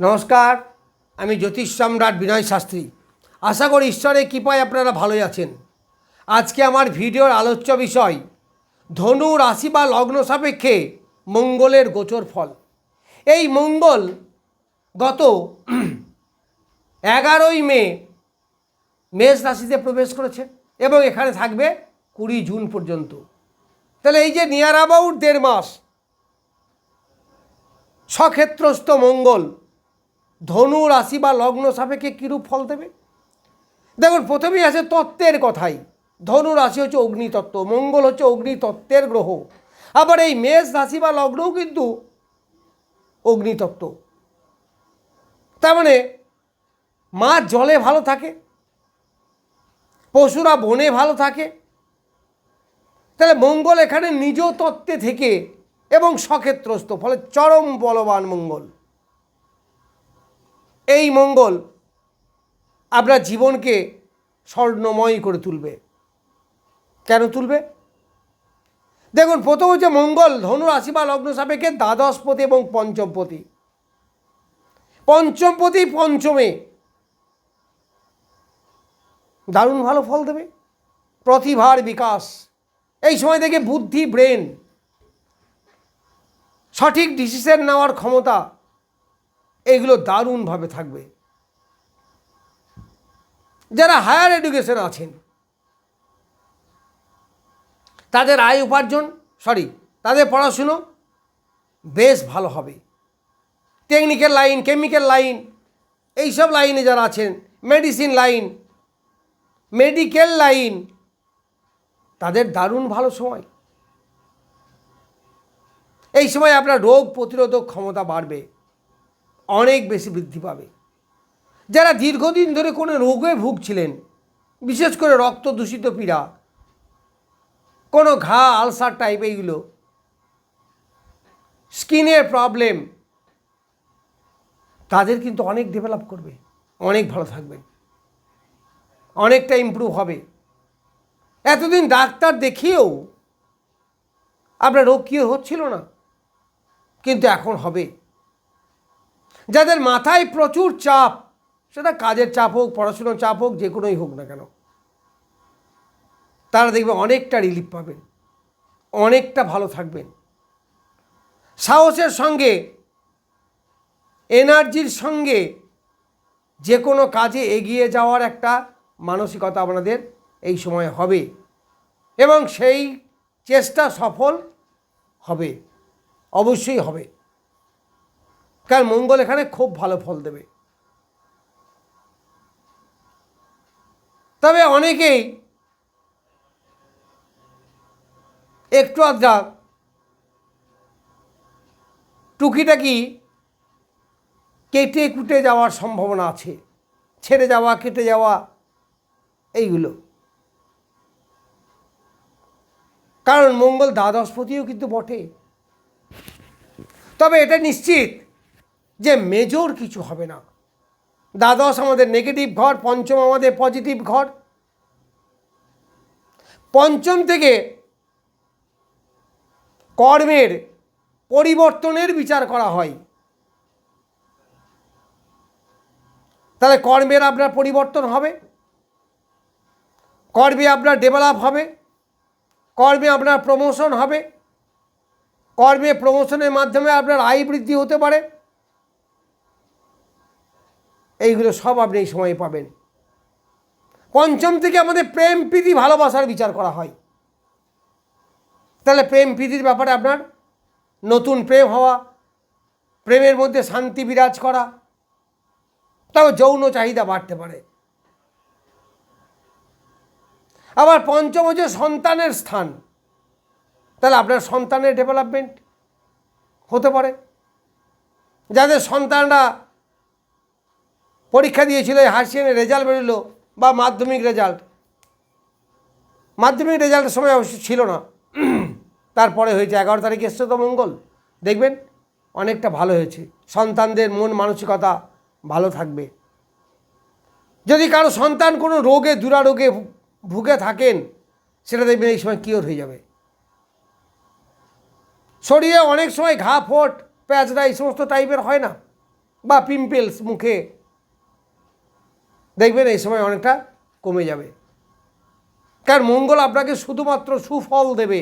নমস্কার, আমি জ্যোতিষ সম্রাট বিনয় শাস্ত্রী। আশা করি ঈশ্বরের কৃপায় আপনারা ভালোই আছেন। আজকে আমার ভিডিওর আলোচ্য বিষয় ধনু রাশি বা লগ্ন সাপেক্ষে মঙ্গলের গোচর ফল। এই মঙ্গল গত 11ই মে মেষ রাশিতে প্রবেশ করেছে এবং এখানে থাকবে 20 জুন পর্যন্ত। তাহলে এই যে নিয়ার অ্যাবাউট 1.5 মাস স্বক্ষেত্রস্থ মঙ্গল ধনু রাশি বা লগ্ন সাপেক্ষে কীরূপ ফল দেবে। দেখুন, প্রথমেই আছে তত্ত্বের কথাই। ধনু রাশি হচ্ছে অগ্নিতত্ত্ব, মঙ্গল হচ্ছে অগ্নিতত্ত্বের গ্রহ। আবার এই মেষ রাশি বা লগ্নও কিন্তু অগ্নিতত্ত্ব। তার মানে মাছ জলে ভালো থাকে, পশুরা বনে ভালো থাকে। তাহলে মঙ্গল এখানে নিজ তত্ত্বে থেকে এবং স্বক্ষেত্রস্থ, ফলে চরম বলবান মঙ্গল। এই মঙ্গল আপনার জীবনকে স্বর্ণময় করে তুলবে। কেন তুলবে? দেখুন, প্রথম হচ্ছে মঙ্গল ধনু রাশি বা লগ্ন সাপেক্ষে দ্বাদশপতি এবং পঞ্চমপতি। পঞ্চমপতি পঞ্চমে দারুণ ভালো ফল দেবে। প্রতিভার বিকাশ, এই সময় থেকে বুদ্ধি, ব্রেন, সঠিক ডিসিশন নেওয়ার ক্ষমতা, এগুলো দারুণভাবে থাকবে। যারা হায়ার এডুকেশন আছেন তাদের আয় উপার্জন তাদের পড়াশুনো বেশ ভালো হবে। টেকনিক্যাল লাইন, কেমিক্যাল লাইন, এইসব লাইনে যারা আছেন, মেডিসিন লাইন, মেডিকেল লাইন, তাদের দারুণ ভালো সময়। এই সময় আপনার রোগ প্রতিরোধক ক্ষমতা বাড়বে, অনেক বেশি বৃদ্ধি পাবে। যারা দীর্ঘদিন ধরে কোনো রোগে ভুগছিলেন, বিশেষ করে রক্ত দূষিত পীড়া, কোনো ঘা, আলসার টাইপ, এইগুলো, স্কিনের প্রবলেম, তাদের কিন্তু অনেক ডেভেলপ করবে, অনেক ভালো থাকবেন, অনেকটা ইমপ্রুভ হবে। এতদিন ডাক্তার দেখিয়েও আপনার রোগ কি হচ্ছিল না, কিন্তু এখন হবে। যাদের মাথায় প্রচুর চাপ, সেটা কাজের চাপ হোক, পড়াশুনোর চাপ হোক, যে কোনোই হোক না কেন, তারা দেখবে অনেকটা রিলিফ পাবেন, অনেকটা ভালো থাকবেন। সাহসের সঙ্গে, এনার্জির সঙ্গে যে কোনো কাজে এগিয়ে যাওয়ার একটা মানসিকতা আপনাদের এই সময় হবে এবং সেই চেষ্টা সফল হবে, অবশ্যই হবে। কারণ মঙ্গল এখানে খুব ভালো ফল দেবে। তবে অনেকেই একটু আধটা টুকিটাকি কেটে কুটে যাওয়ার সম্ভাবনা আছে, ছেড়ে যাওয়া, কেটে যাওয়া, এইগুলো। কারণ মঙ্গল দ্বাদশপতিও কিন্তু বটে। তবে এটা নিশ্চিত যে মেজর কিছু হবে না। দ্বাদশ আমাদের নেগেটিভ ঘর, পঞ্চম আমাদের পজিটিভ ঘর। পঞ্চম থেকে কর্মের পরিবর্তনের বিচার করা হয়। তাহলে কর্মের আপনার পরিবর্তন হবে, কর্মে আপনার ডেভেলপ হবে, কর্মে আপনার প্রমোশন হবে, কর্মে প্রমোশনের মাধ্যমে আপনার আয় বৃদ্ধি হতে পারে। এইগুলো সব আপনি এই সময়ে পাবেন। পঞ্চম থেকে আমাদের প্রেম, প্রীতি, ভালোবাসার বিচার করা হয়। তাহলে প্রেম প্রীতির ব্যাপারে আপনার নতুন প্রেম হওয়া, প্রেমের মধ্যে শান্তি বিরাজ করা, তবে যৌন চাহিদা বাড়তে পারে। আবার পঞ্চম হচ্ছে সন্তানের স্থান। তাহলে আপনার সন্তানের ডেভেলপমেন্ট হতে পারে। যাদের সন্তানরা পরীক্ষা দিয়েছিল, হাসিয়ানের রেজাল্ট বেরোলো, বা মাধ্যমিক রেজাল্টের সময় অবশ্য ছিল না, তারপরে হয়েছে 11 তারিখে এসছে তো মঙ্গল, দেখবেন অনেকটা ভালো হয়েছে। সন্তানদের মন মানসিকতা ভালো থাকবে। যদি কারো সন্তান কোনো রোগে, দুরারোগে ভুগে থাকেন, সেটা দেখবেন এই সময় কিওর হয়ে যাবে। শরীরে অনেক সময় ঘা, ফোট, প্যাঁচড়া এই সমস্ত টাইপের হয় না, বা পিম্পলস মুখে, দেখবেন এই সময় অনেকটা কমে যাবে। কারণ মঙ্গল আপনাকে শুধুমাত্র সুফল দেবে।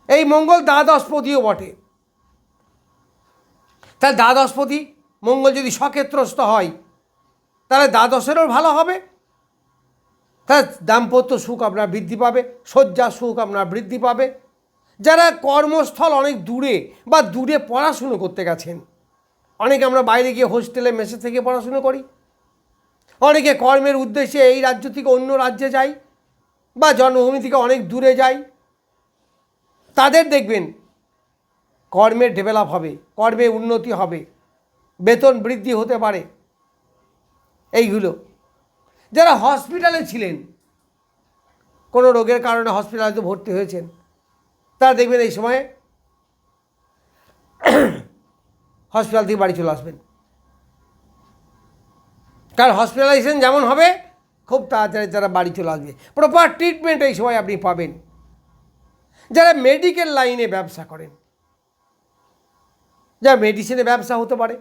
এই মঙ্গল দ্বাদশপতিও বটে। তাহলে দ্বাদশপতি মঙ্গল যদি স্বক্ষেত্রস্থ হয় তাহলে দ্বাদশেরও ভালো হবে। তাহলে দাম্পত্য সুখ আপনার বৃদ্ধি পাবে, শয্যা সুখ আপনার বৃদ্ধি পাবে। যারা কর্মস্থল অনেক দূরে বা দূরে পড়াশুনো করতে গেছেন, অনেকে আমরা বাইরে গিয়ে হোস্টেলে মেসে থেকে পড়াশুনো করি, অনেকে কর্মের উদ্দেশ্যে এই রাজ্য থেকে অন্য রাজ্যে যাই বা জন্মভূমি থেকে অনেক দূরে যাই, তাদের দেখবেন কর্মের ডেভেলপ হবে, কর্মে উন্নতি হবে, বেতন বৃদ্ধি হতে পারে। এইগুলো যারা হসপিটালে ছিলেন, কোনো রোগের কারণে হসপিটালে ভর্তি হয়েছেন, তারা দেখবেন এই সময়ে হসপিটাল থেকে বাড়ি চলে আসবেন। কারণ হসপিটালাইজেশন যেমন হবে খুব তাড়াতাড়ি তারা বাড়ি চলে আসবে। প্রপার ট্রিটমেন্ট এই সময় আপনি পাবেন। যারা মেডিকেল লাইনে ব্যবসা করেন, যা মেডিসিনে ব্যবসা হতে পারে,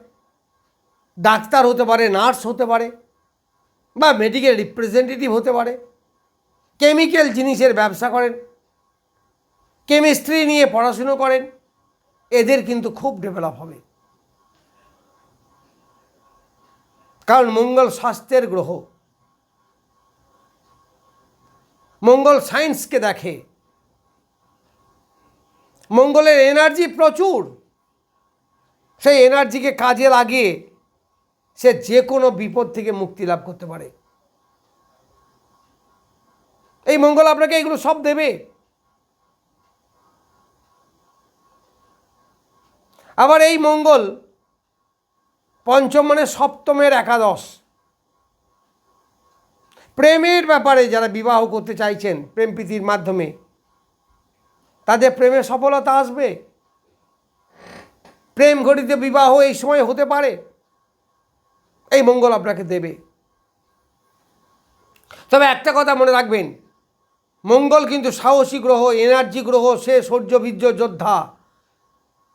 ডাক্তার হতে পারে, নার্স হতে পারে, বা মেডিকেল রিপ্রেজেন্টেটিভ হতে পারে, কেমিক্যাল জিনিসের ব্যবসা করেন, কেমিস্ট্রি নিয়ে পড়াশুনো করেন, এদের কিন্তু খুব ডেভেলপ হবে। কারণ মঙ্গল স্বাস্থ্যের গ্রহ, মঙ্গল সায়েন্সকে দেখে, মঙ্গলের এনার্জি প্রচুর। সেই এনার্জিকে কাজে লাগিয়ে সে যে কোনো বিপদ থেকে মুক্তি লাভ করতে পারে। এই মঙ্গল আপনাকে এইগুলো সব দেবে। আবার এই মঙ্গল পঞ্চম মানে সপ্তমের একাদশ, প্রেমের ব্যাপারে যারা বিবাহ করতে চাইছেন প্রেম প্রীতির মাধ্যমে, তাদের প্রেমে সফলতা আসবে। প্রেম ঘটিত বিবাহ এই সময় হতে পারে, এই মঙ্গল আপনাকে দেবে। তবে একটা কথা মনে রাখবেন, মঙ্গল কিন্তু সাহসী গ্রহ, এনার্জি গ্রহ, সে শৌর্যবীর্য যোদ্ধা।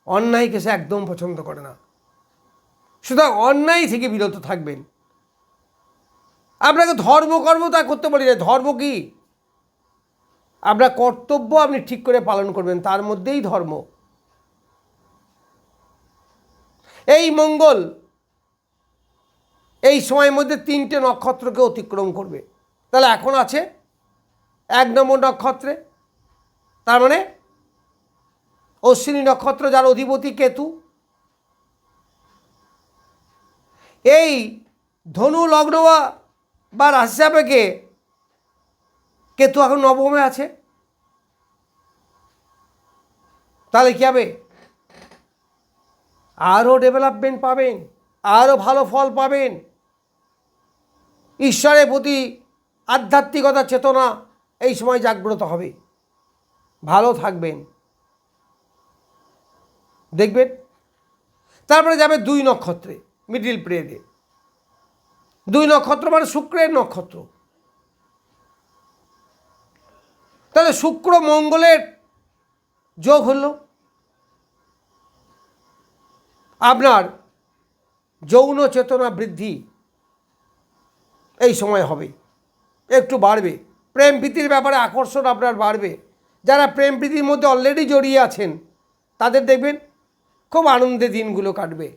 অন্যায়কে সে একদম পছন্দ করে না। সুতরাং অন্যায় থেকে বিরত থাকবেন। আপনাকে ধর্মকর্ম তা করতে পারি না। ধর্ম কি? আপনার কর্তব্য আপনি ঠিক করে পালন করবেন, তার মধ্যেই ধর্ম। এই মঙ্গল এই সময়ের মধ্যে 3টে নক্ষত্রকে অতিক্রম করবে। তাহলে এখন আছে 1 নম্বর নক্ষত্রে, তার মানে অশ্বিনী নক্ষত্র, যার অধিপতি কেতু। এই ধনু লগ্ন বা রাশি সাপেক্ষে কেতু এখন নবমে আছে। তাহলে কী হবে? আরও ডেভেলপমেন্ট পাবেন, আরও ভালো ফল পাবেন। ঈশ্বরের প্রতি আধ্যাত্মিকতা চেতনা এই সময় জাগ্রত হবে, ভালো থাকবেন, দেখবেন। তারপরে যাবে 2 নক্ষত্রে, মিডিল পিরিয়ডে। 2 নক্ষত্র মানে শুক্রের নক্ষত্র। তাহলে শুক্র মঙ্গলের যোগ হল। আপনার যৌন চেতনা বৃদ্ধি এই সময় হবে, একটু বাড়বে। প্রেম প্রীতির ব্যাপারে আকর্ষণ আপনার বাড়বে। যারা প্রেম প্রীতির মধ্যে অলরেডি জড়িয়ে আছেন তাদের দেখবেন খুব আনন্দে দিনগুলো কাটবে।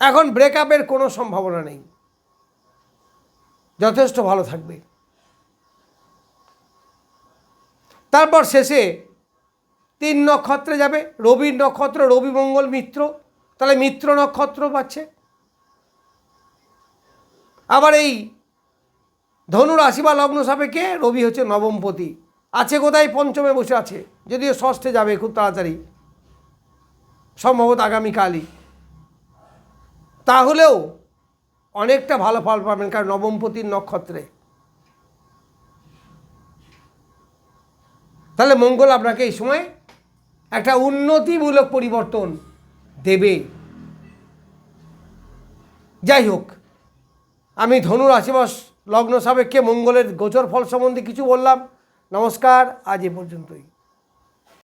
এখন ব্রেকআপের কোনো সম্ভাবনা নেই, যথেষ্ট ভালো থাকবে। তারপর শেষে 3 নক্ষত্রে যাবে, রবির নক্ষত্র, রবি মঙ্গল মিত্র, তাহলে মিত্র নক্ষত্র পাচ্ছে। আবার এই ধনু রাশি বা লগ্ন সাপেক্ষে রবি হচ্ছে নবমপতি, আছে কোথায়? পঞ্চমে বসে আছে, যদিও ষষ্ঠে যাবে খুব তাড়াতাড়ি, সম্ভবত আগামীকালই। তাহলেও অনেকটা ভালো ফল পাবেন, কারণ নবমপতির নক্ষত্রে। তাহলে মঙ্গল আপনাকে এই সময় একটা উন্নতিমূলক পরিবর্তন দেবে। যাই হোক, আমি ধনু রাশি বা লগ্ন সাপেক্ষে মঙ্গলের গোচর ফল সম্বন্ধে কিছু বললাম। নমস্কার, আজ এ পর্যন্তই।